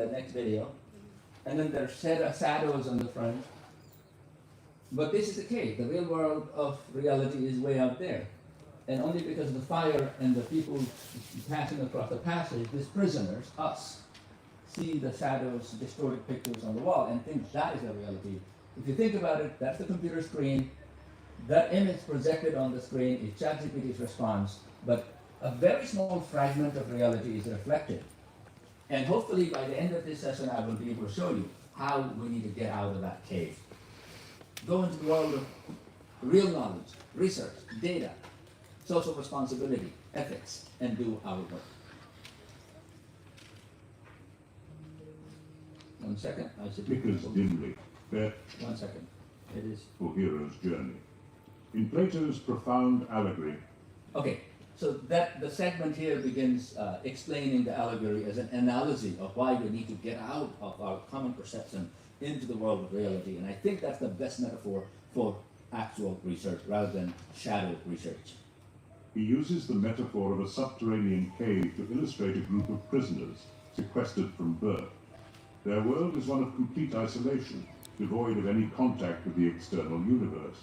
the next video. And then there's shadows on the front. But this is the cave. The real world of reality is way out there. And only because of the fire and the people passing across the passage, these prisoners, us, see the shadows, distorted pictures on the wall and think that is the reality. If you think about it, that's the computer screen. That image projected on the screen is ChatGPT's response, but a very small fragment of reality is reflected. And hopefully by the end of this session, I will be able to show you how we need to get out of that cave. Go into the world of real knowledge, research, data, social responsibility, ethics, and do our work. 1 second, I should... Flickers dimly, there 1 second. It is... for hero's journey. In Plato's profound allegory... Okay, so that the segment here begins explaining the allegory as an analogy of why we need to get out of our common perception into the world of reality. And I think that's the best metaphor for actual research rather than shadow research. He uses the metaphor of a subterranean cave to illustrate a group of prisoners sequestered from birth. Their world is one of complete isolation, devoid of any contact with the external universe.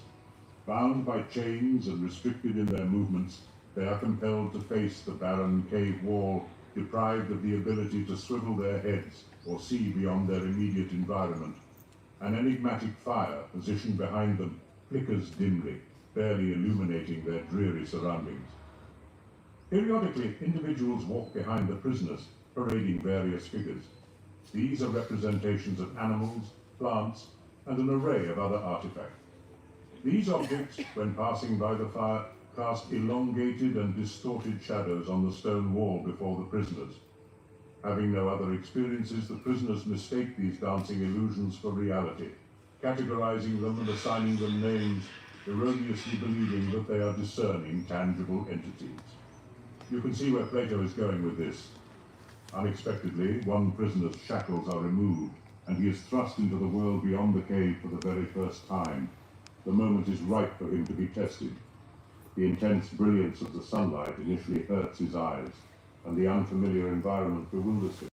Bound by chains and restricted in their movements, they are compelled to face the barren cave wall, deprived of the ability to swivel their heads or see beyond their immediate environment. An enigmatic fire positioned behind them flickers dimly, barely illuminating their dreary surroundings. Periodically, individuals walk behind the prisoners, parading various figures. These are representations of animals, plants, and an array of other artifacts. These objects, when passing by the fire, cast elongated and distorted shadows on the stone wall before the prisoners. Having no other experiences, the prisoners mistake these dancing illusions for reality, categorizing them and assigning them names, erroneously believing that they are discerning, tangible entities. You can see where Plato is going with this. Unexpectedly, one prisoner's shackles are removed, and he is thrust into the world beyond the cave for the very first time. The moment is ripe for him to be tested. The intense brilliance of the sunlight initially hurts his eyes, and the unfamiliar environment bewilders him.